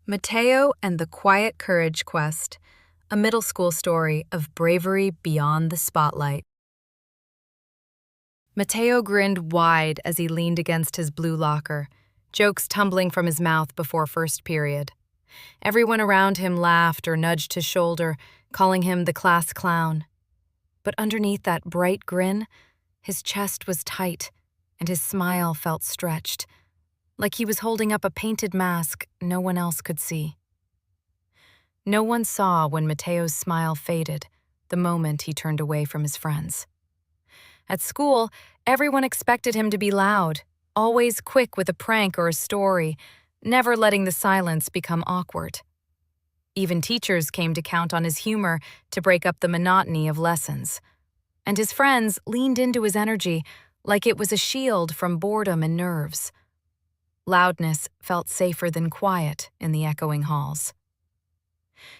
Mateo and the Quiet Courage Quest, a middle school story of bravery beyond the spotlight. Mateo grinned wide as he leaned against his blue locker, jokes tumbling from his mouth before first period. Everyone around him laughed or nudged his shoulder, calling him the class clown. But underneath that bright grin, his chest was tight and his smile felt stretched, like he was holding up a painted mask no one else could see. No one saw when Mateo's smile faded the moment he turned away from his friends. At school, everyone expected him to be loud, always quick with a prank or a story, never letting the silence become awkward. Even teachers came to count on his humor to break up the monotony of lessons. And his friends leaned into his energy like it was a shield from boredom and nerves. Loudness felt safer than quiet in the echoing halls.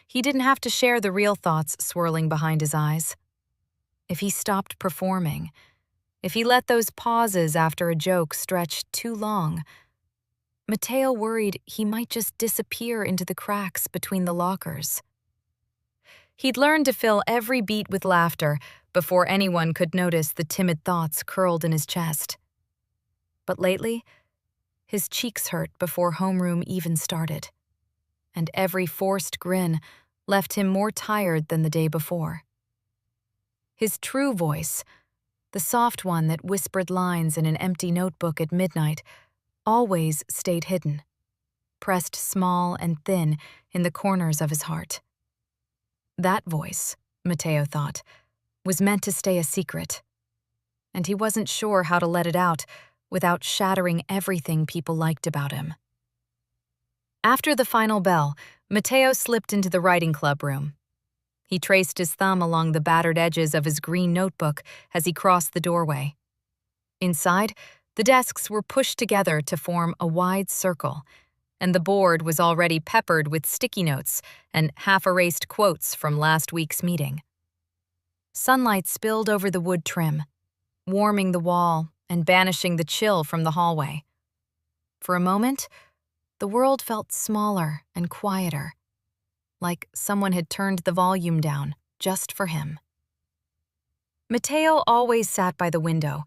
He didn't have to share the real thoughts swirling behind his eyes. If he stopped performing, if he let those pauses after a joke stretch too long, Mateo worried he might just disappear into the cracks between the lockers. He'd learned to fill every beat with laughter before anyone could notice the timid thoughts curled in his chest. But lately, his cheeks hurt before homeroom even started, and every forced grin left him more tired than the day before. His true voice, the soft one that whispered lines in an empty notebook at midnight, always stayed hidden, pressed small and thin in the corners of his heart. That voice, Mateo thought, was meant to stay a secret, and he wasn't sure how to let it out without shattering everything people liked about him. After the final bell, Mateo slipped into the writing club room. He traced his thumb along the battered edges of his green notebook as he crossed the doorway. Inside, the desks were pushed together to form a wide circle, and the board was already peppered with sticky notes and half-erased quotes from last week's meeting. Sunlight spilled over the wood trim, warming the wall and banishing the chill from the hallway. For a moment, the world felt smaller and quieter, like someone had turned the volume down just for him. Mateo always sat by the window,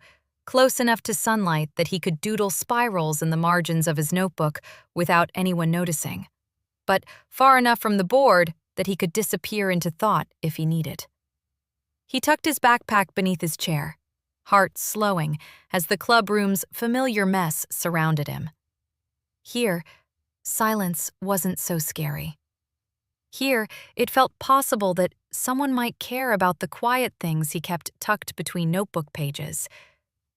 close enough to sunlight that he could doodle spirals in the margins of his notebook without anyone noticing, but far enough from the board that he could disappear into thought if he needed. He tucked his backpack beneath his chair, heart slowing as the clubroom's familiar mess surrounded him. Here, silence wasn't so scary. Here, it felt possible that someone might care about the quiet things he kept tucked between notebook pages,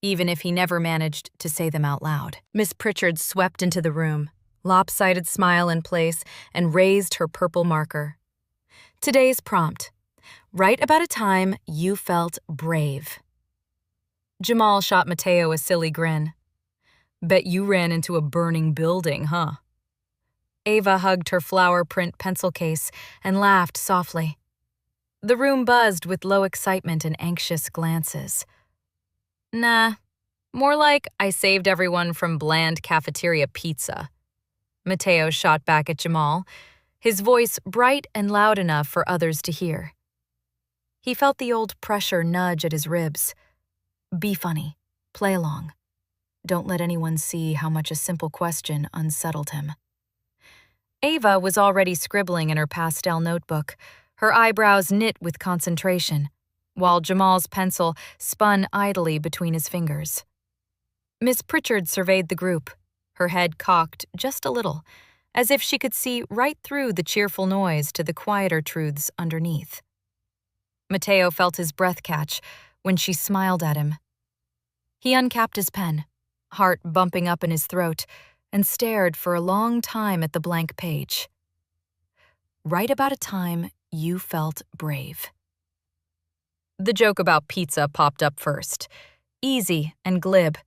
even if he never managed to say them out loud. Miss Pritchard swept into the room, lopsided smile in place, and raised her purple marker. Today's prompt: write about a time you felt brave. Jamal shot Mateo a silly grin. Bet you ran into a burning building, huh? Ava hugged her flower print pencil case and laughed softly. The room buzzed with low excitement and anxious glances. Nah, more like I saved everyone from bland cafeteria pizza. Mateo shot back at Jamal, his voice bright and loud enough for others to hear. He felt the old pressure nudge at his ribs. Be funny. Play along. Don't let anyone see how much a simple question unsettled him. Ava was already scribbling in her pastel notebook, her eyebrows knit with concentration, while Jamal's pencil spun idly between his fingers. Miss Pritchard surveyed the group, her head cocked just a little, as if she could see right through the cheerful noise to the quieter truths underneath. Mateo felt his breath catch when she smiled at him. He uncapped his pen, heart bumping up in his throat, and stared for a long time at the blank page. Write about a time you felt brave. The joke about pizza popped up first, easy and glib,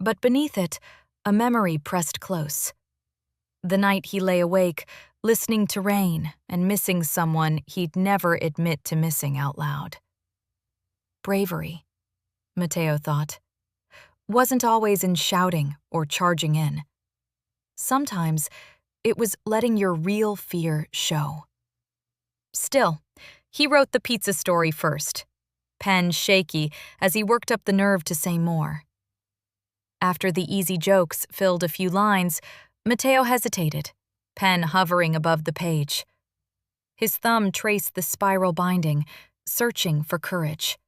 but beneath it, a memory pressed close. The night he lay awake, listening to rain and missing someone he'd never admit to missing out loud. Bravery, Mateo thought, wasn't always in shouting or charging in. Sometimes It was letting your real fear show. Still, he wrote the pizza story first, pen shaky as he worked up the nerve to say more. After the easy jokes filled a few lines, Mateo hesitated, pen hovering above the page. His thumb traced the spiral binding, searching for courage.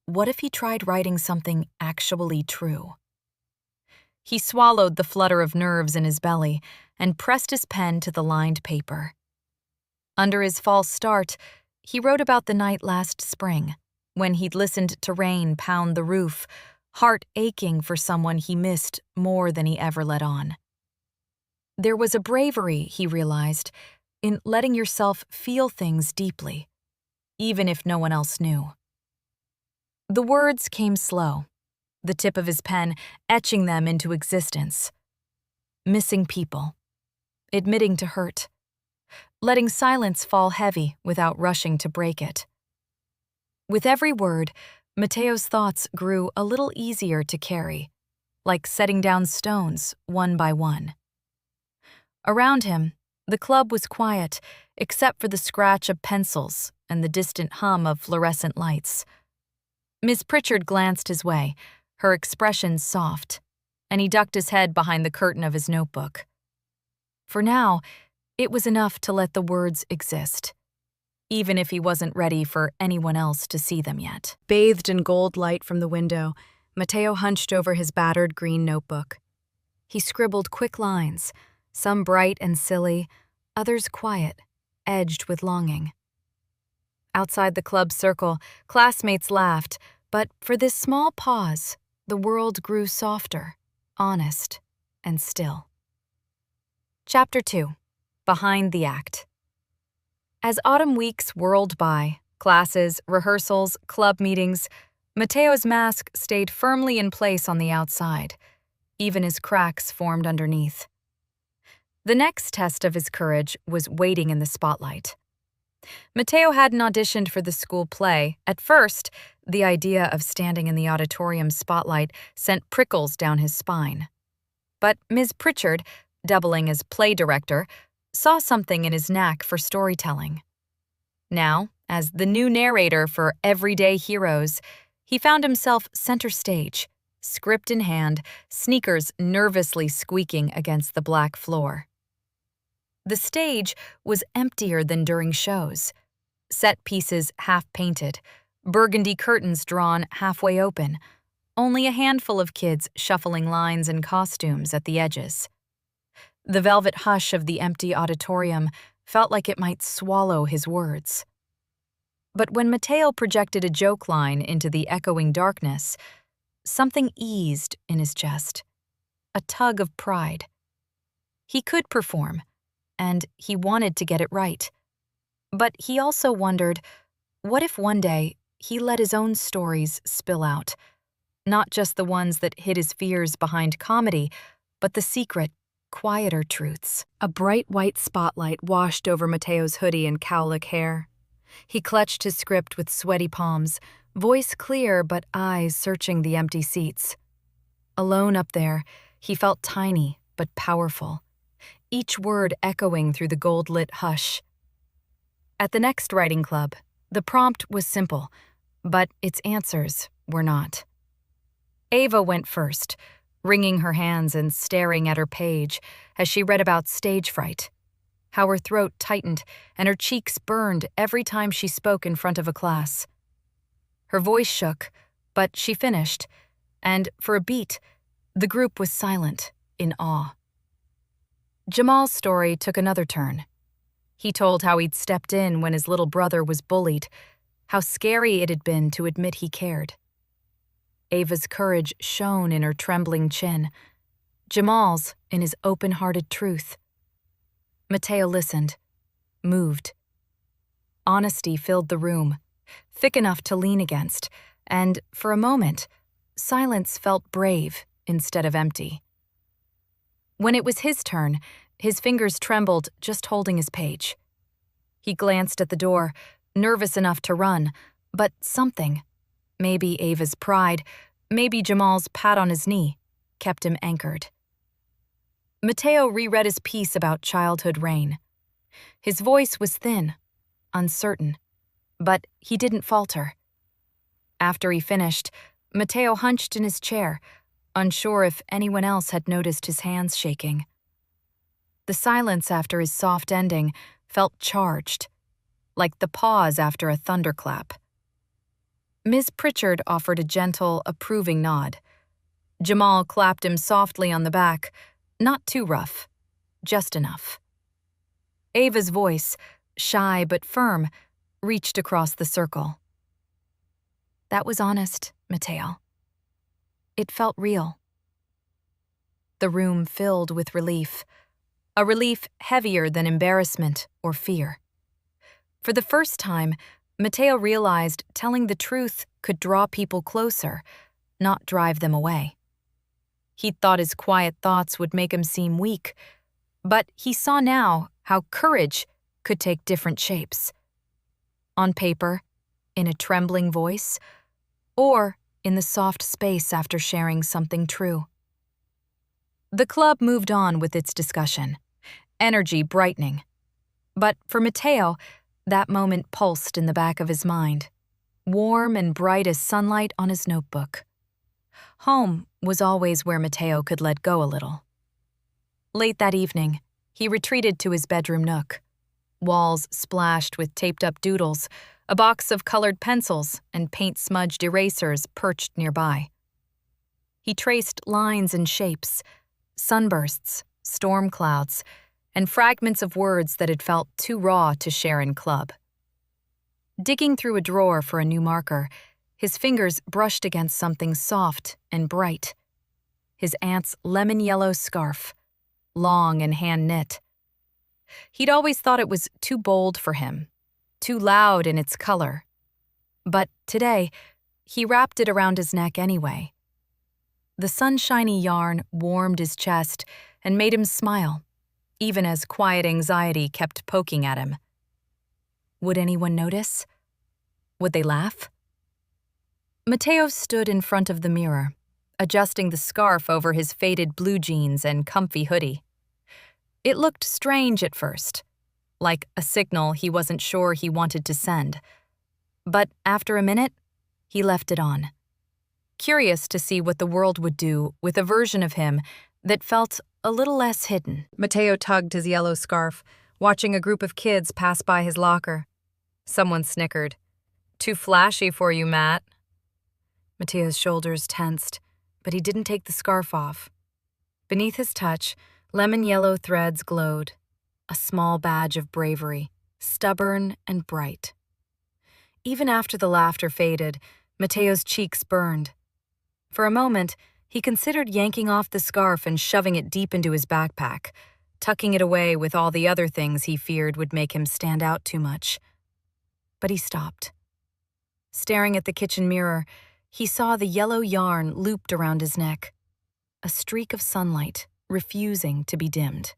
What if he tried writing something actually true? He swallowed the flutter of nerves in his belly and pressed his pen to the lined paper. Under his false start, he wrote about the night last spring, when he'd listened to rain pound the roof, heart aching for someone he missed more than he ever let on. There was a bravery, he realized, in letting yourself feel things deeply, even if no one else knew. The words came slow, the tip of his pen etching them into existence. Missing people, admitting to hurt, letting silence fall heavy without rushing to break it. With every word, Mateo's thoughts grew a little easier to carry, like setting down stones one by one. Around him, the club was quiet, except for the scratch of pencils and the distant hum of fluorescent lights. Miss Pritchard glanced his way, her expression soft, and he ducked his head behind the curtain of his notebook. For now, it was enough to let the words exist, even if he wasn't ready for anyone else to see them yet. Bathed in gold light from the window, Mateo hunched over his battered green notebook. He scribbled quick lines, some bright and silly, others quiet, edged with longing. Outside the club circle, classmates laughed, but for this small pause, the world grew softer, honest, and still. Chapter 2. Behind the Act. As autumn weeks whirled by, classes, rehearsals, club meetings, Mateo's mask stayed firmly in place on the outside, even as cracks formed underneath. The next test of his courage was waiting in the spotlight. Mateo hadn't auditioned for the school play. At first, the idea of standing in the auditorium spotlight sent prickles down his spine. But Ms. Pritchard, doubling as play director, saw something in his knack for storytelling. Now, as the new narrator for Everyday Heroes, he found himself center stage, script in hand, sneakers nervously squeaking against the black floor. The stage was emptier than during shows. Set pieces half-painted, burgundy curtains drawn halfway open, only a handful of kids shuffling lines and costumes at the edges. The velvet hush of the empty auditorium felt like it might swallow his words. But when Mateo projected a joke line into the echoing darkness, something eased in his chest, a tug of pride. He could perform, and he wanted to get it right. But he also wondered, what if one day he let his own stories spill out? Not just the ones that hid his fears behind comedy, but the secret, quieter truths. A bright white spotlight washed over Mateo's hoodie and cowlick hair. He clutched his script with sweaty palms, voice clear but eyes searching the empty seats. Alone up there, he felt tiny but powerful, each word echoing through the gold-lit hush. At the next writing club, the prompt was simple, but its answers were not. Ava went first, wringing her hands and staring at her page as she read about stage fright, how her throat tightened and her cheeks burned every time she spoke in front of a class. Her voice shook, but she finished, and for a beat, the group was silent, in awe. Jamal's story took another turn. He told how he'd stepped in when his little brother was bullied, how scary it had been to admit he cared. Ava's courage shone in her trembling chin, Jamal's in his open-hearted truth. Mateo listened, moved. Honesty filled the room, thick enough to lean against, and, for a moment, silence felt brave instead of empty. When it was his turn, his fingers trembled just holding his page. He glanced at the door, nervous enough to run, but something, maybe Ava's pride, maybe Jamal's pat on his knee, kept him anchored. Mateo reread his piece about childhood rain. His voice was thin, uncertain, but he didn't falter. After he finished, Mateo hunched in his chair, unsure if anyone else had noticed his hands shaking. The silence after his soft ending felt charged, like the pause after a thunderclap. Ms. Pritchard offered a gentle, approving nod. Jamal clapped him softly on the back, not too rough, just enough. Ava's voice, shy but firm, reached across the circle. That was honest, Mateo. It felt real. The room filled with relief, a relief heavier than embarrassment or fear. For the first time, Mateo realized telling the truth could draw people closer, not drive them away. He'd thought his quiet thoughts would make him seem weak, but he saw now how courage could take different shapes. On paper, in a trembling voice, or in the soft space after sharing something true. The club moved on with its discussion, energy brightening. But for Mateo, that moment pulsed in the back of his mind, warm and bright as sunlight on his notebook. Home was always where Mateo could let go a little. Late that evening, he retreated to his bedroom nook. Walls splashed with taped-up doodles, a box of colored pencils and paint-smudged erasers perched nearby. He traced lines and shapes, sunbursts, storm clouds, and fragments of words that had felt too raw to share in club. Digging through a drawer for a new marker, his fingers brushed against something soft and bright. His aunt's lemon-yellow scarf, long and hand-knit. He'd always thought it was too bold for him, too loud in its color. But today, he wrapped it around his neck anyway. The sunshiny yarn warmed his chest and made him smile, even as quiet anxiety kept poking at him. Would anyone notice? Would they laugh? Mateo stood in front of the mirror, adjusting the scarf over his faded blue jeans and comfy hoodie. It looked strange at first, like a signal he wasn't sure he wanted to send. But after a minute, he left it on, curious to see what the world would do with a version of him that felt a little less hidden. Mateo tugged his yellow scarf, watching a group of kids pass by his locker. Someone snickered. "Too flashy for you, Matt." Mateo's shoulders tensed, but he didn't take the scarf off. Beneath his touch, lemon-yellow threads glowed, a small badge of bravery, stubborn and bright. Even after the laughter faded, Mateo's cheeks burned. For a moment, he considered yanking off the scarf and shoving it deep into his backpack, tucking it away with all the other things he feared would make him stand out too much. But he stopped. Staring at the kitchen mirror, he saw the yellow yarn looped around his neck, a streak of sunlight refusing to be dimmed.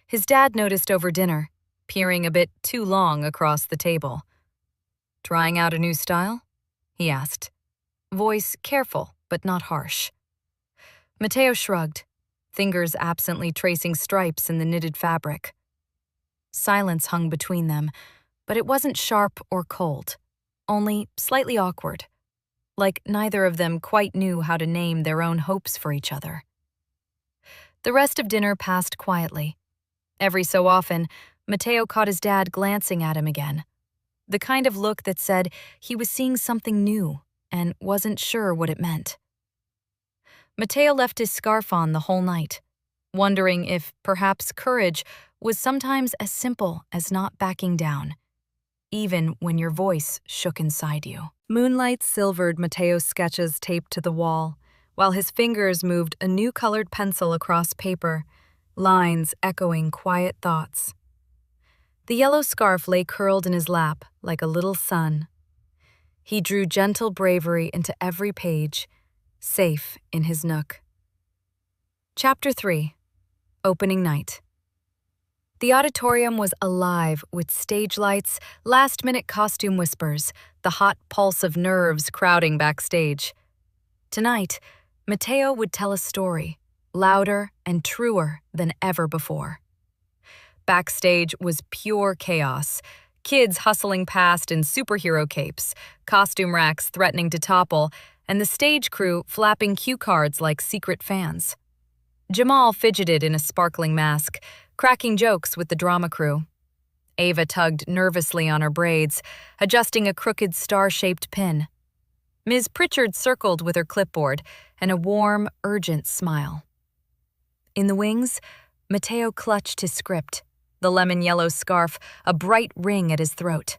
His dad noticed over dinner, peering a bit too long across the table. "Trying out a new style?" he asked, voice careful but not harsh. Mateo shrugged, fingers absently tracing stripes in the knitted fabric. Silence hung between them, but it wasn't sharp or cold, only slightly awkward, like neither of them quite knew how to name their own hopes for each other. The rest of dinner passed quietly. Every so often, Mateo caught his dad glancing at him again, the kind of look that said he was seeing something new and wasn't sure what it meant. Mateo left his scarf on the whole night, wondering if perhaps courage was sometimes as simple as not backing down, even when your voice shook inside you. Moonlight silvered Mateo's sketches taped to the wall, while his fingers moved a new colored pencil across paper, lines echoing quiet thoughts. The yellow scarf lay curled in his lap like a little sun. He drew gentle bravery into every page, safe in his nook. Chapter 3. Opening Night. The auditorium was alive with stage lights, last-minute costume whispers, the hot pulse of nerves crowding backstage. Tonight, Mateo would tell a story, louder and truer than ever before. Backstage was pure chaos. Kids hustling past in superhero capes, costume racks threatening to topple, and the stage crew flapping cue cards like secret fans. Jamal fidgeted in a sparkling mask, cracking jokes with the drama crew. Ava tugged nervously on her braids, adjusting a crooked star-shaped pin. Ms. Pritchard circled with her clipboard and a warm, urgent smile. In the wings, Mateo clutched his script, the lemon-yellow scarf a bright ring at his throat.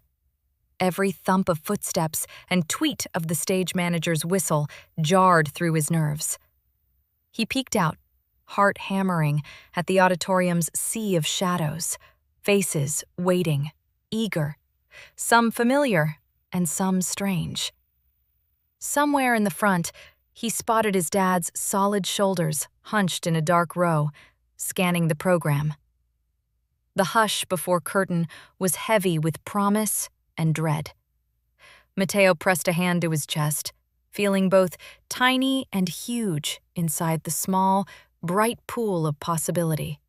Every thump of footsteps and tweet of the stage manager's whistle jarred through his nerves. He peeked out, heart hammering, at the auditorium's sea of shadows, faces waiting, eager, some familiar and some strange. Somewhere in the front, he spotted his dad's solid shoulders hunched in a dark row, scanning the program. The hush before curtain was heavy with promise and dread. Mateo pressed a hand to his chest, feeling both tiny and huge inside the small, bright pool of possibility.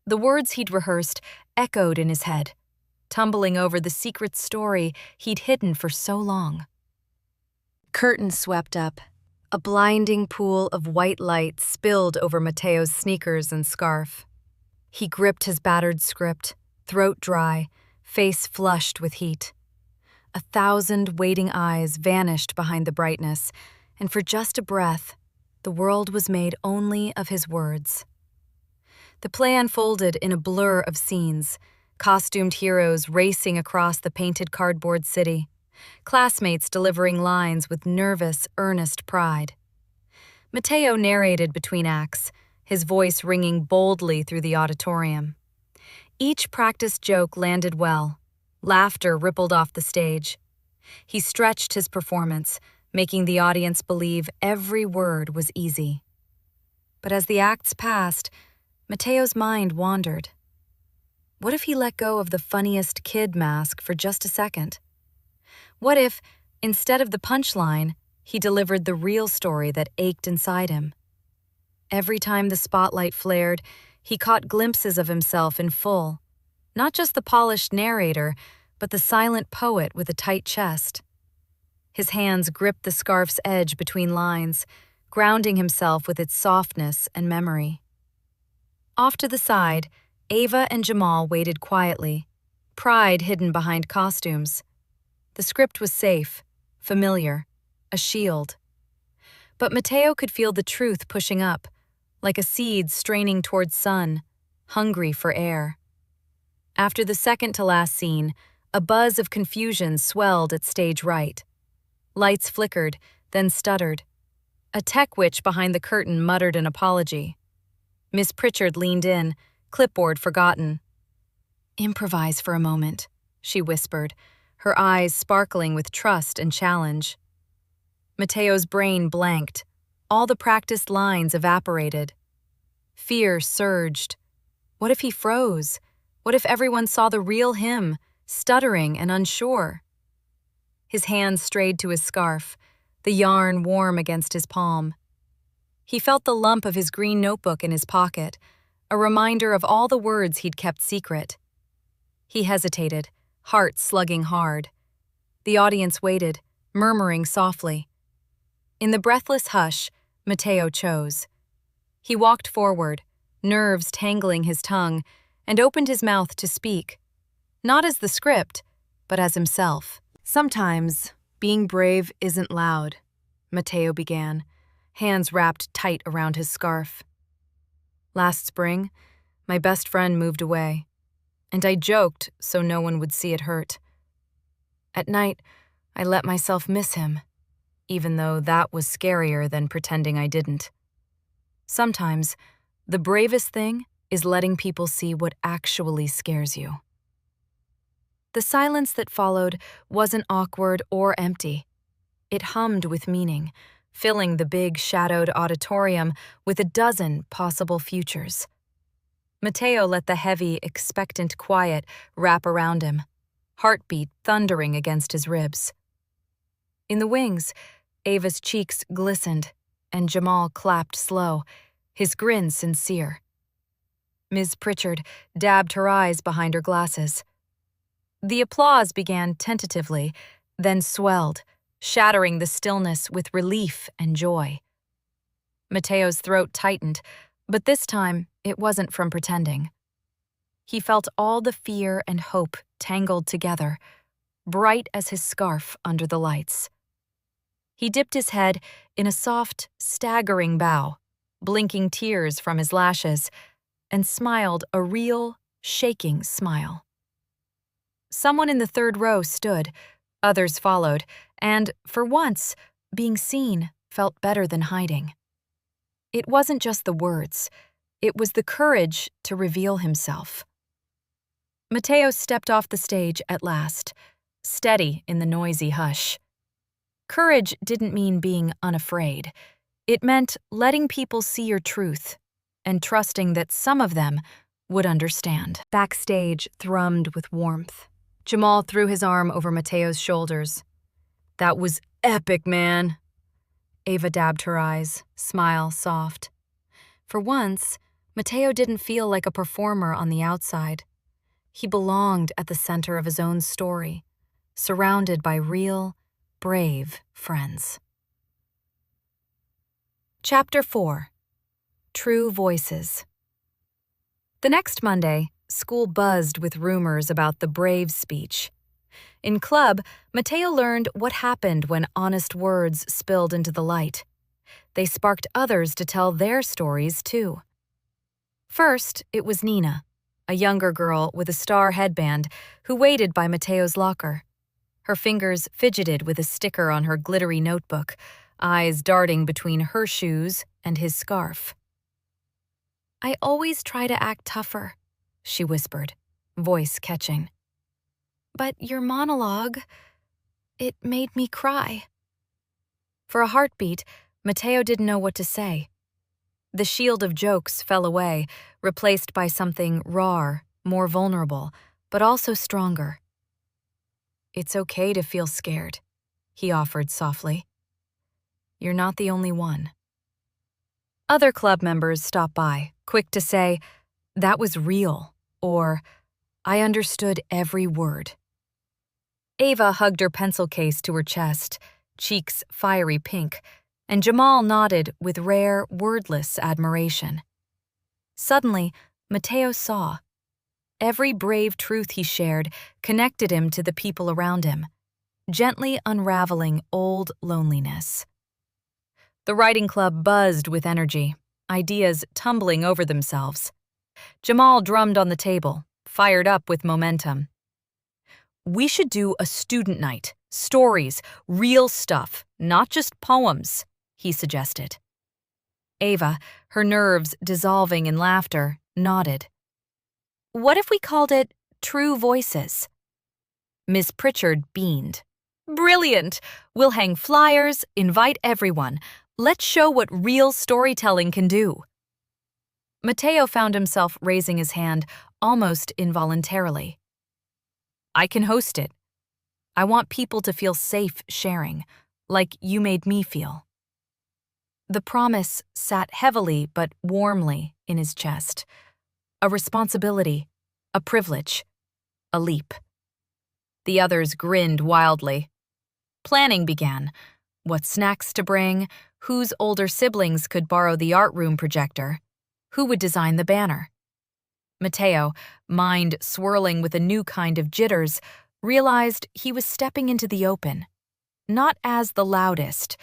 The words he'd rehearsed echoed in his head, tumbling over the secret story he'd hidden for so long. Curtain swept up. A blinding pool of white light spilled over Mateo's sneakers and scarf. He gripped his battered script, throat dry, face flushed with heat. 1,000 waiting eyes vanished behind the brightness, and for just a breath, the world was made only of his words. The play unfolded in a blur of scenes, costumed heroes racing across the painted cardboard city, classmates delivering lines with nervous, earnest pride. Mateo narrated between acts, his voice ringing boldly through the auditorium. Each practiced joke landed well. Laughter rippled off the stage. He stretched his performance, making the audience believe every word was easy. But as the acts passed, Mateo's mind wandered. What if he let go of the funniest kid mask for just a second? What if, instead of the punchline, he delivered the real story that ached inside him? Every time the spotlight flared, he caught glimpses of himself in full, not just the polished narrator, but the silent poet with a tight chest. His hands gripped the scarf's edge between lines, grounding himself with its softness and memory. Off to the side, Ava and Jamal waited quietly, pride hidden behind costumes. The script was safe, familiar, a shield. But Mateo could feel the truth pushing up, like a seed straining toward sun, hungry for air. After the second-to-last scene, a buzz of confusion swelled at stage right. Lights flickered, then stuttered. A tech witch behind the curtain muttered an apology. Miss Pritchard leaned in, clipboard forgotten. "Improvise for a moment," she whispered, her eyes sparkling with trust and challenge. Mateo's brain blanked. All the practiced lines evaporated. Fear surged. What if he froze? What if everyone saw the real him, stuttering and unsure? His hand strayed to his scarf, the yarn warm against his palm. He felt the lump of his green notebook in his pocket, a reminder of all the words he'd kept secret. He hesitated, heart slugging hard. The audience waited, murmuring softly. In the breathless hush, Mateo chose. He walked forward, nerves tangling his tongue, and opened his mouth to speak, not as the script, but as himself. "Sometimes, being brave isn't loud," Mateo began, hands wrapped tight around his scarf. "Last spring, my best friend moved away, and I joked so no one would see it hurt. At night, I let myself miss him, even though that was scarier than pretending I didn't. Sometimes, the bravest thing is letting people see what actually scares you." The silence that followed wasn't awkward or empty. It hummed with meaning, filling the big, shadowed auditorium with a dozen possible futures. Mateo let the heavy, expectant quiet wrap around him, heartbeat thundering against his ribs. In the wings, Ava's cheeks glistened, and Jamal clapped slow, his grin sincere. Ms. Pritchard dabbed her eyes behind her glasses. The applause began tentatively, then swelled, shattering the stillness with relief and joy. Mateo's throat tightened, but this time it wasn't from pretending. He felt all the fear and hope tangled together, bright as his scarf under the lights. He dipped his head in a soft, staggering bow, blinking tears from his lashes, and smiled a real, shaking smile. Someone in the third row stood, others followed, and, for once, being seen felt better than hiding. It wasn't just the words, it was the courage to reveal himself. Mateo stepped off the stage at last, steady in the noisy hush. Courage didn't mean being unafraid. It meant letting people see your truth and trusting that some of them would understand. Backstage thrummed with warmth. Jamal threw his arm over Mateo's shoulders. "That was epic, man." Ava dabbed her eyes, smile soft. For once, Mateo didn't feel like a performer on the outside. He belonged at the center of his own story, surrounded by real, brave friends. Chapter 4. True Voices. The next Monday, school buzzed with rumors about the Brave speech. In club, Mateo learned what happened when honest words spilled into the light. They sparked others to tell their stories, too. First, it was Nina, a younger girl with a star headband who waited by Mateo's locker. Her fingers fidgeted with a sticker on her glittery notebook, eyes darting between her shoes and his scarf. "I always try to act tougher," she whispered, voice catching. "But your monologue, it made me cry." For a heartbeat, Mateo didn't know what to say. The shield of jokes fell away, replaced by something raw, more vulnerable, but also stronger. "It's okay to feel scared," he offered softly. "You're not the only one." Other club members stopped by, quick to say, "That was real," or "I understood every word." Ava hugged her pencil case to her chest, cheeks fiery pink, and Jamal nodded with rare, wordless admiration. Suddenly, Mateo saw. Every brave truth he shared connected him to the people around him, gently unraveling old loneliness. The writing club buzzed with energy, ideas tumbling over themselves. Jamal drummed on the table, fired up with momentum. "We should do a student night, stories, real stuff, not just poems," he suggested. Ava, her nerves dissolving in laughter, nodded. "What if we called it True Voices?" Miss Pritchard beamed. "Brilliant! We'll hang flyers, invite everyone. Let's show what real storytelling can do." Mateo found himself raising his hand almost involuntarily. "I can host it. I want people to feel safe sharing, like you made me feel." The promise sat heavily but warmly in his chest. A responsibility, a privilege, a leap. The others grinned wildly. Planning began. What snacks to bring, whose older siblings could borrow the art room projector, who would design the banner. Mateo, mind swirling with a new kind of jitters, realized he was stepping into the open, not as the loudest,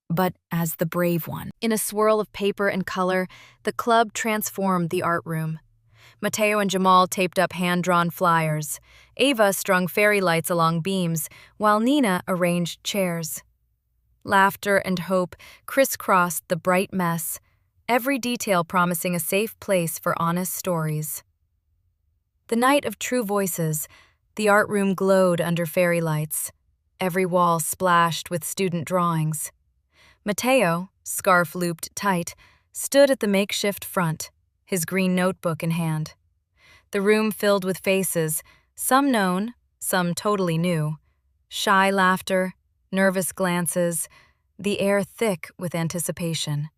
but as the brave one. In a swirl of paper and color, the club transformed the art room. Mateo and Jamal taped up hand-drawn flyers. Ava strung fairy lights along beams, while Nina arranged chairs. Laughter and hope crisscrossed the bright mess, every detail promising a safe place for honest stories. The night of True Voices, the art room glowed under fairy lights, every wall splashed with student drawings. Mateo, scarf looped tight, stood at the makeshift front, his green notebook in hand. The room filled with faces, some known, some totally new. Shy laughter, nervous glances, the air thick with anticipation.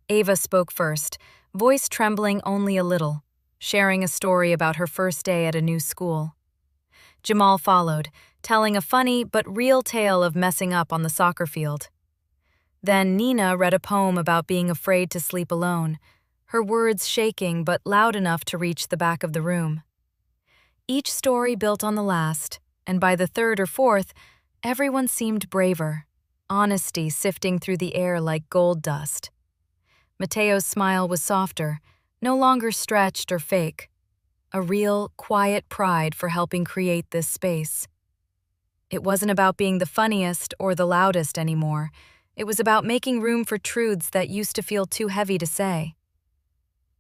Ava spoke first, voice trembling only a little, sharing a story about her first day at a new school. Jamal followed, telling a funny but real tale of messing up on the soccer field. Then Nina read a poem about being afraid to sleep alone, her words shaking but loud enough to reach the back of the room. Each story built on the last, and by the third or fourth, everyone seemed braver, honesty sifting through the air like gold dust. Mateo's smile was softer, no longer stretched or fake, a real, quiet pride for helping create this space. It wasn't about being the funniest or the loudest anymore. It was about making room for truths that used to feel too heavy to say.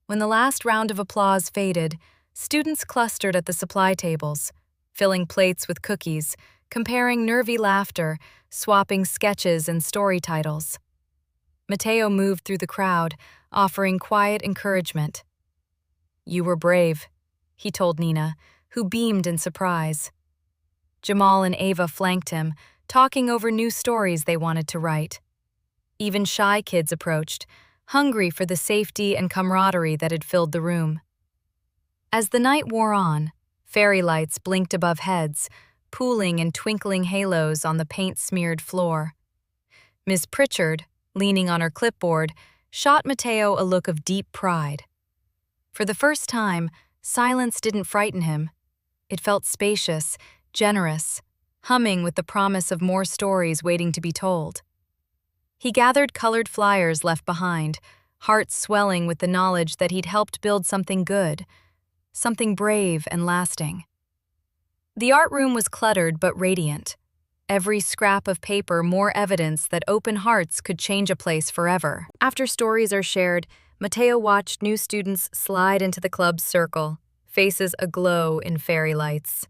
When the last round of applause faded, students clustered at the supply tables, filling plates with cookies, comparing nervy laughter, swapping sketches and story titles. Mateo moved through the crowd, offering quiet encouragement. "You were brave," he told Nina, who beamed in surprise. Jamal and Ava flanked him, talking over new stories they wanted to write. Even shy kids approached, hungry for the safety and camaraderie that had filled the room. As the night wore on, fairy lights blinked above heads, pooling in twinkling halos on the paint-smeared floor. Miss Pritchard, leaning on her clipboard, shot Mateo a look of deep pride. For the first time, silence didn't frighten him. It felt spacious, generous, humming with the promise of more stories waiting to be told. He gathered colored flyers left behind, heart swelling with the knowledge that he'd helped build something good, something brave and lasting. The art room was cluttered but radiant, every scrap of paper more evidence that open hearts could change a place forever. After stories are shared, Mateo watched new students slide into the club's circle, faces aglow in fairy lights.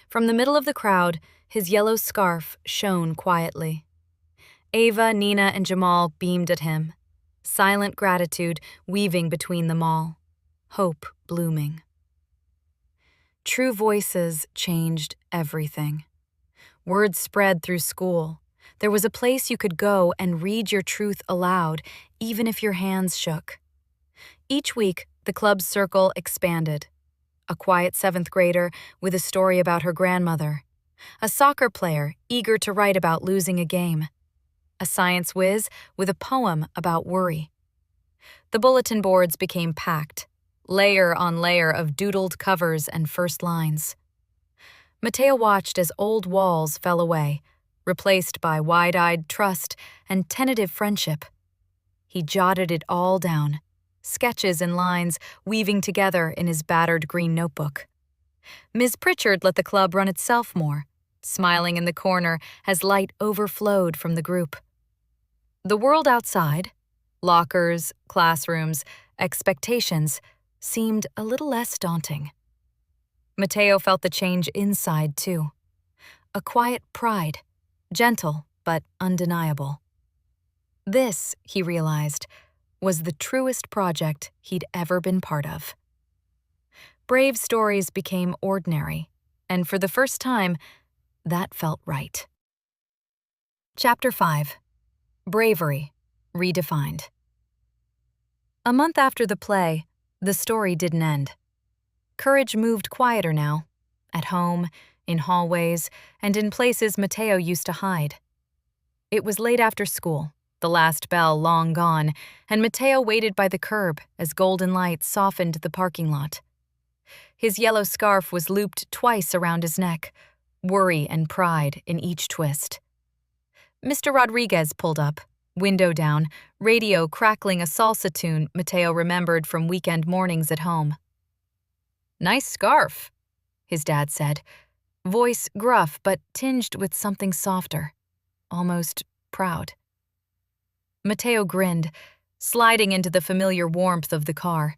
From the middle of the crowd, his yellow scarf shone quietly. Ava, Nina, and Jamal beamed at him, silent gratitude weaving between them all, hope blooming. True voices changed everything. Word spread through school. There was a place you could go and read your truth aloud, even if your hands shook. Each week, the club's circle expanded. A quiet seventh grader with a story about her grandmother. A soccer player eager to write about losing a game. A science whiz with a poem about worry. The bulletin boards became packed, layer on layer of doodled covers and first lines. Mateo watched as old walls fell away, replaced by wide-eyed trust and tentative friendship. He jotted it all down, sketches and lines weaving together in his battered green notebook. Ms. Pritchard let the club run itself more, smiling in the corner as light overflowed from the group. The world outside, lockers, classrooms, expectations, seemed a little less daunting. Mateo felt the change inside, too. A quiet pride, gentle but undeniable. This, he realized, was the truest project he'd ever been part of. Brave stories became ordinary, and for the first time, that felt right. Chapter 5. Bravery, Redefined. A month after the play, the story didn't end. Courage moved quieter now, at home, in hallways, and in places Mateo used to hide. It was late after school, the last bell long gone, and Mateo waited by the curb as golden light softened the parking lot. His yellow scarf was looped twice around his neck, worry and pride in each twist. Mr. Rodriguez pulled up, window down, radio crackling a salsa tune Mateo remembered from weekend mornings at home. "Nice scarf," his dad said, voice gruff but tinged with something softer, almost proud. Mateo grinned, sliding into the familiar warmth of the car.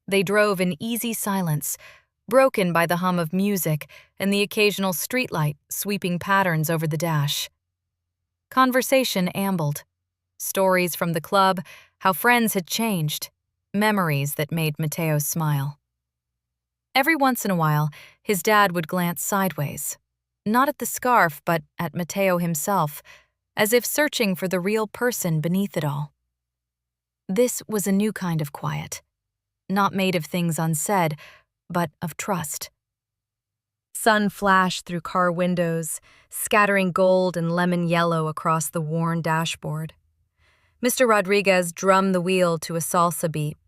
They drove in easy silence, broken by the hum of music and the occasional streetlight sweeping patterns over the dash. Conversation ambled. Stories from the club, how friends had changed, memories that made Mateo smile. Every once in a while, his dad would glance sideways, not at the scarf but at Mateo himself, as if searching for the real person beneath it all. This was a new kind of quiet, not made of things unsaid, but of trust. Sun flashed through car windows, scattering gold and lemon yellow across the worn dashboard. Mr. Rodriguez drummed the wheel to a salsa beat.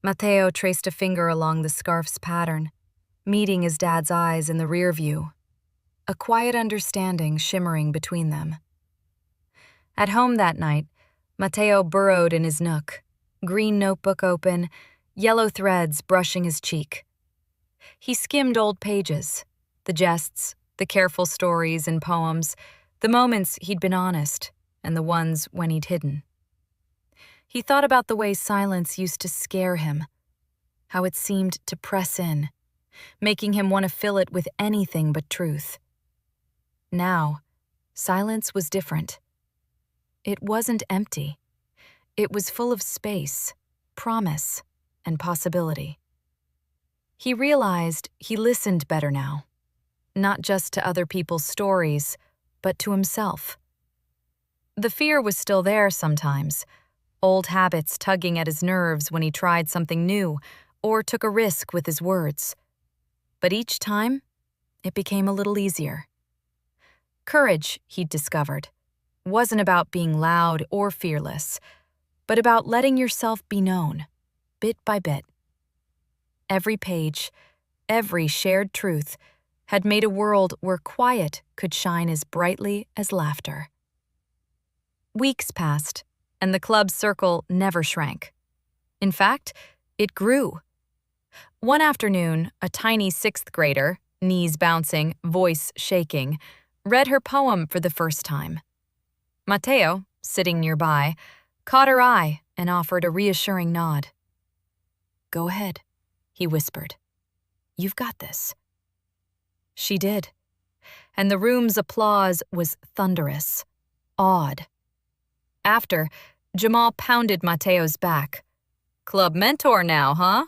Mateo traced a finger along the scarf's pattern, meeting his dad's eyes in the rear view, a quiet understanding shimmering between them. At home that night, Mateo burrowed in his nook, green notebook open, yellow threads brushing his cheek. He skimmed old pages, the jests, the careful stories and poems, the moments he'd been honest, and the ones when he'd hidden. He thought about the way silence used to scare him, how it seemed to press in, making him want to fill it with anything but truth. Now, silence was different. It wasn't empty. It was full of space, promise, and possibility. He realized he listened better now, not just to other people's stories, but to himself. The fear was still there sometimes, old habits tugging at his nerves when he tried something new or took a risk with his words. But each time, it became a little easier. Courage, he'd discovered, wasn't about being loud or fearless, but about letting yourself be known, bit by bit. Every page, every shared truth, had made a world where quiet could shine as brightly as laughter. Weeks passed, and the club's circle never shrank. In fact, it grew. One afternoon, a tiny sixth grader, knees bouncing, voice shaking, read her poem for the first time. Mateo, sitting nearby, caught her eye and offered a reassuring nod. "Go ahead," he whispered. "You've got this." She did, and the room's applause was thunderous, awed. After, Jamal pounded Mateo's back. "Club mentor now, huh?"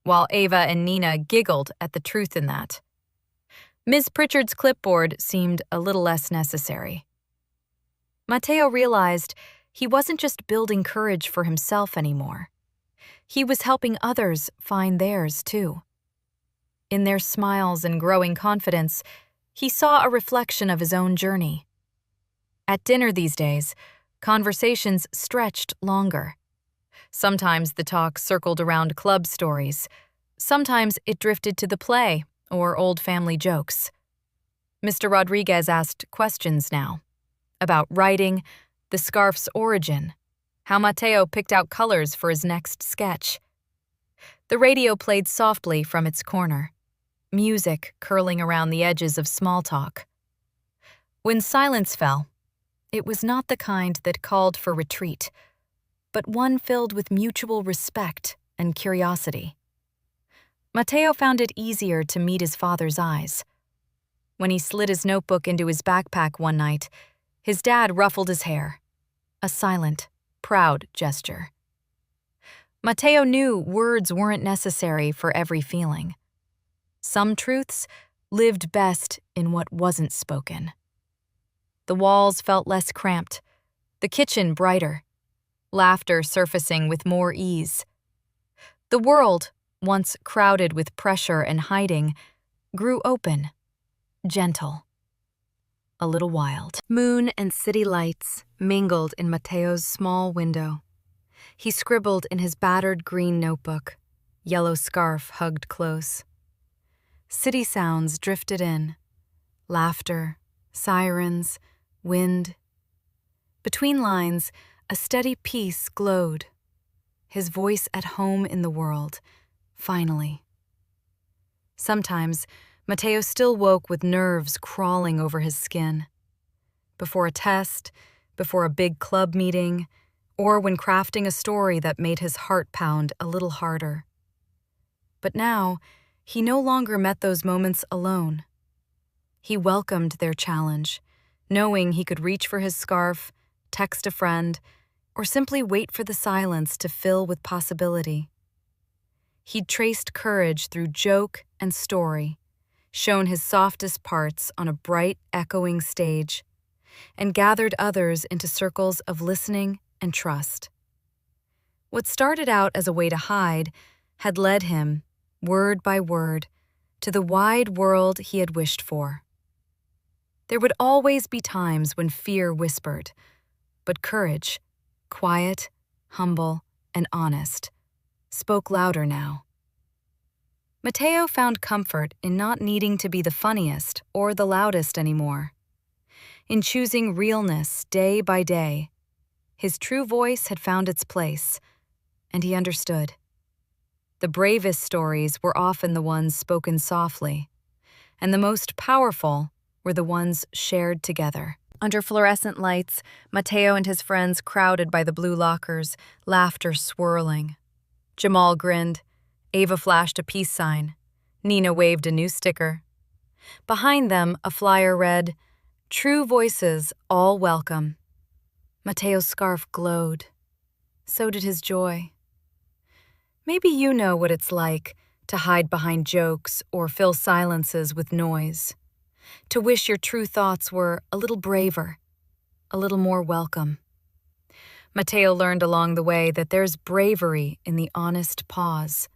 While Ava and Nina giggled at the truth in that. Ms. Pritchard's clipboard seemed a little less necessary. Mateo realized he wasn't just building courage for himself anymore. He was helping others find theirs, too. In their smiles and growing confidence, he saw a reflection of his own journey. At dinner these days, conversations stretched longer. Sometimes the talk circled around club stories. Sometimes it drifted to the play or old family jokes. Mr. Rodriguez asked questions now about writing, the scarf's origin, how Mateo picked out colors for his next sketch. The radio played softly from its corner, music curling around the edges of small talk. When silence fell, it was not the kind that called for retreat, but one filled with mutual respect and curiosity. Mateo found it easier to meet his father's eyes. When he slid his notebook into his backpack one night, his dad ruffled his hair, a silent, proud gesture. Mateo knew words weren't necessary for every feeling. Some truths lived best in what wasn't spoken. The walls felt less cramped, the kitchen brighter, laughter surfacing with more ease. The world, once crowded with pressure and hiding, grew open, gentle, a little wild. Moon and city lights mingled in Mateo's small window. He scribbled in his battered green notebook, yellow scarf hugged close. City sounds drifted in, laughter, sirens, wind. Between lines, a steady peace glowed, his voice at home in the world, finally. Sometimes, Mateo still woke with nerves crawling over his skin. Before a test, before a big club meeting, or when crafting a story that made his heart pound a little harder. But now, he no longer met those moments alone. He welcomed their challenge, knowing he could reach for his scarf, text a friend, or simply wait for the silence to fill with possibility. He'd traced courage through joke and story, shown his softest parts on a bright, echoing stage, and gathered others into circles of listening and trust. What started out as a way to hide had led him, word by word, to the wide world he had wished for. There would always be times when fear whispered, but courage, quiet, humble, and honest, spoke louder now. Mateo found comfort in not needing to be the funniest or the loudest anymore. In choosing realness day by day, his true voice had found its place, and he understood. The bravest stories were often the ones spoken softly, and the most powerful were the ones shared together. Under fluorescent lights, Mateo and his friends crowded by the blue lockers, laughter swirling. Jamal grinned. Ava flashed a peace sign. Nina waved a new sticker. Behind them, a flyer read, "True voices, all welcome." Mateo's scarf glowed. So did his joy. Maybe you know what it's like to hide behind jokes or fill silences with noise. To wish your true thoughts were a little braver, a little more welcome. Mateo learned along the way that there's bravery in the honest pause,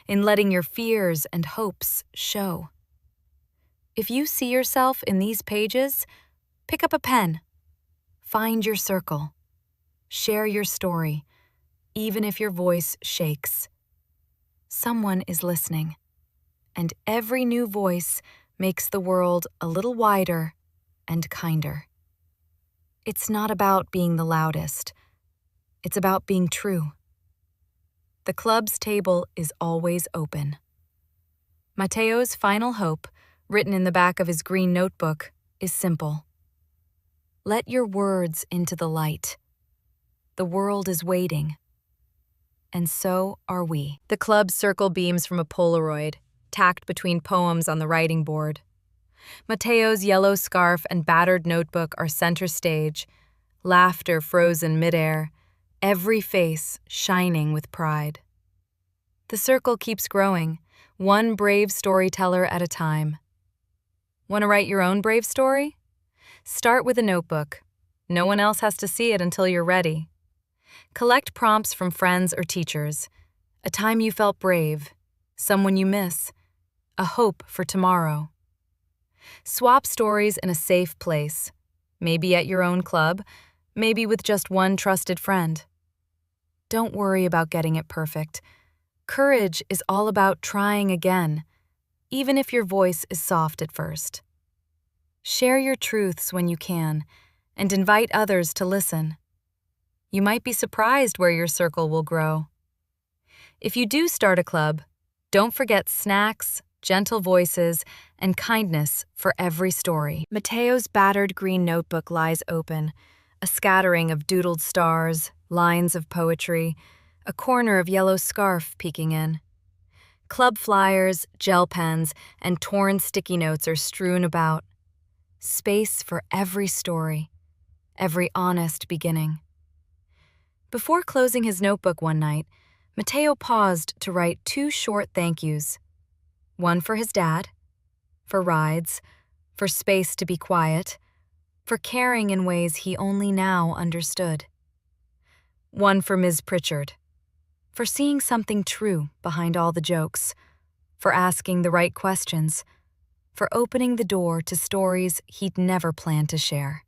in letting your fears and hopes show. If you see yourself in these pages, pick up a pen. Find your circle. Share your story, even if your voice shakes. Someone is listening, and every new voice makes the world a little wider and kinder. It's not about being the loudest. It's about being true. The club's table is always open. Mateo's final hope, written in the back of his green notebook, is simple. Let your words into the light. The world is waiting. And so are we. The club's circle beams from a Polaroid, tacked between poems on the writing board. Mateo's yellow scarf and battered notebook are center stage, laughter frozen midair, every face shining with pride. The circle keeps growing, one brave storyteller at a time. Want to write your own brave story? Start with a notebook. No one else has to see it until you're ready. Collect prompts from friends or teachers. A time you felt brave, someone you miss, a hope for tomorrow. Swap stories in a safe place, maybe at your own club, maybe with just one trusted friend. Don't worry about getting it perfect. Courage is all about trying again, even if your voice is soft at first. Share your truths when you can, and invite others to listen. You might be surprised where your circle will grow. If you do start a club, don't forget snacks, gentle voices, and kindness for every story. Mateo's battered green notebook lies open, a scattering of doodled stars, lines of poetry, a corner of yellow scarf peeking in. Club flyers, gel pens, and torn sticky notes are strewn about. Space for every story, every honest beginning. Before closing his notebook one night, Mateo paused to write 2 short thank yous. One for his dad, for rides, for space to be quiet, for caring in ways he only now understood. One for Ms. Pritchard, for seeing something true behind all the jokes, for asking the right questions, for opening the door to stories he'd never planned to share.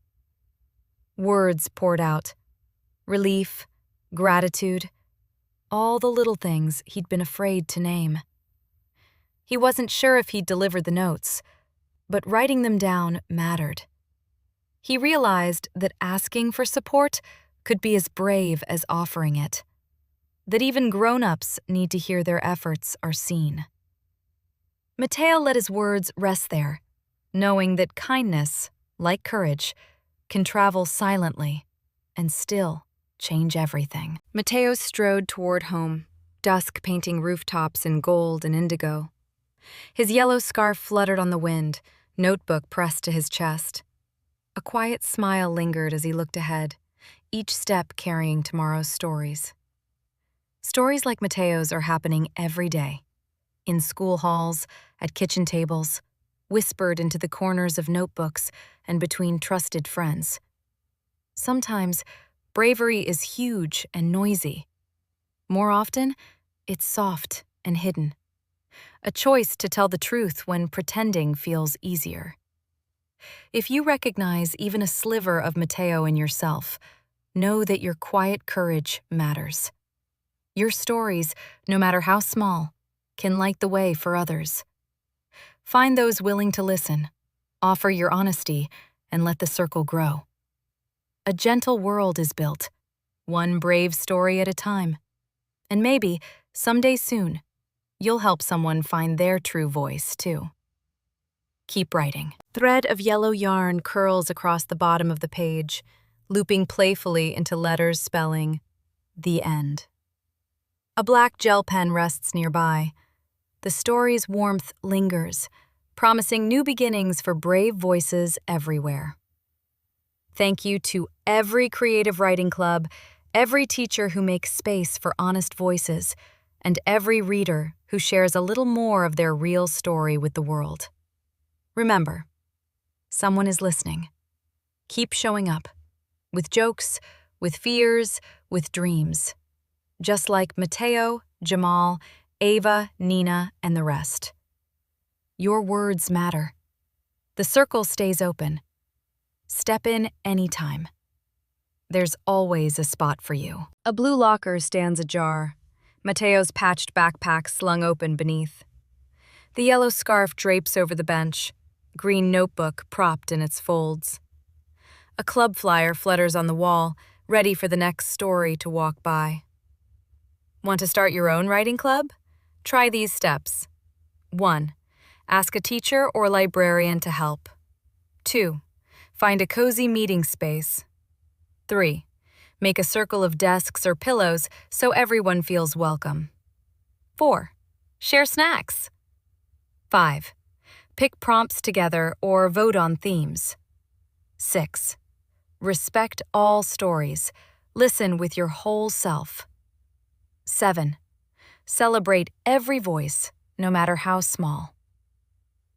Words poured out. Relief, gratitude, all the little things he'd been afraid to name. He wasn't sure if he'd delivered the notes, but writing them down mattered. He realized that asking for support could be as brave as offering it, that even grown-ups need to hear their efforts are seen. Mateo let his words rest there, knowing that kindness, like courage, can travel silently and still change everything. Mateo strode toward home, dusk painting rooftops in gold and indigo. His yellow scarf fluttered on the wind, notebook pressed to his chest. A quiet smile lingered as he looked ahead, each step carrying tomorrow's stories. Stories like Mateo's are happening every day, in school halls, at kitchen tables, whispered into the corners of notebooks and between trusted friends. Sometimes, bravery is huge and noisy. More often, it's soft and hidden. A choice to tell the truth when pretending feels easier. If you recognize even a sliver of Mateo in yourself, know that your quiet courage matters. Your stories, no matter how small, can light the way for others. Find those willing to listen, offer your honesty, and let the circle grow. A gentle world is built, one brave story at a time. And maybe, someday soon, you'll help someone find their true voice, too. Keep writing. Thread of yellow yarn curls across the bottom of the page, looping playfully into letters spelling, "The End." A black gel pen rests nearby. The story's warmth lingers, promising new beginnings for brave voices everywhere. Thank you to every creative writing club, every teacher who makes space for honest voices, and every reader who shares a little more of their real story with the world. Remember, someone is listening. Keep showing up, with jokes, with fears, with dreams. Just like Mateo, Jamal, Ava, Nina, and the rest. Your words matter. The circle stays open. Step in anytime. There's always a spot for you. A blue locker stands ajar, Mateo's patched backpack slung open beneath. The yellow scarf drapes over the bench, green notebook propped in its folds. A club flyer flutters on the wall, ready for the next story to walk by. Want to start your own writing club? Try these steps. 1. Ask a teacher or librarian to help. 2. Find a cozy meeting space. 3. Make a circle of desks or pillows so everyone feels welcome. 4. Share snacks. 5. Pick prompts together or vote on themes. 6. Respect all stories. Listen with your whole self. 7. Celebrate every voice, no matter how small.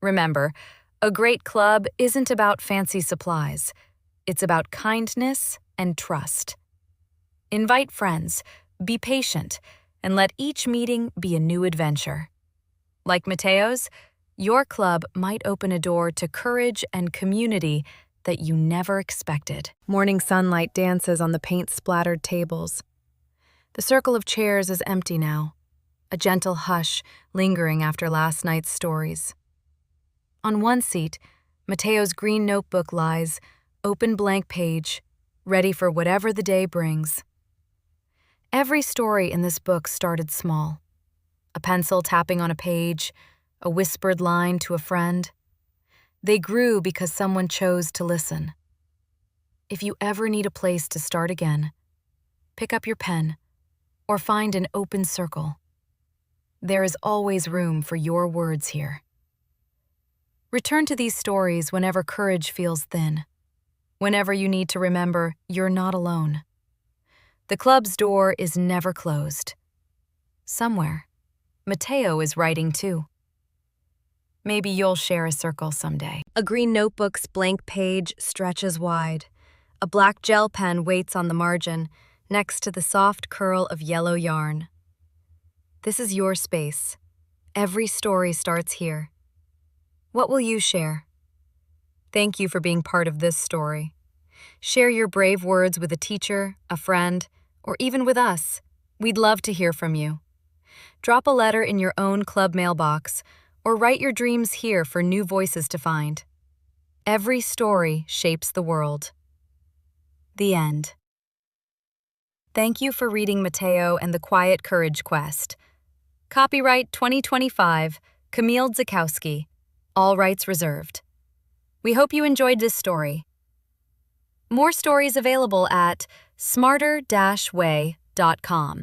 Remember, a great club isn't about fancy supplies. It's about kindness and trust. Invite friends, be patient, and let each meeting be a new adventure. Like Mateo's, your club might open a door to courage and community that you never expected. Morning sunlight dances on the paint-splattered tables. The circle of chairs is empty now, a gentle hush lingering after last night's stories. On one seat, Mateo's green notebook lies, open blank page, ready for whatever the day brings. Every story in this book started small. A pencil tapping on a page, a whispered line to a friend. They grew because someone chose to listen. If you ever need a place to start again, pick up your pen or find an open circle. There is always room for your words here. Return to these stories whenever courage feels thin, whenever you need to remember you're not alone. The club's door is never closed. Somewhere, Mateo is writing too. Maybe you'll share a circle someday. A green notebook's blank page stretches wide. A black gel pen waits on the margin, next to the soft curl of yellow yarn. This is your space. Every story starts here. What will you share? Thank you for being part of this story. Share your brave words with a teacher, a friend, or even with us. We'd love to hear from you. Drop a letter in your own club mailbox, or write your dreams here for new voices to find. Every story shapes the world. The end. Thank you for reading Mateo and the Quiet Courage Quest. Copyright 2025, Camille Zakowski. All rights reserved. We hope you enjoyed this story. More stories available at smarter-way.com.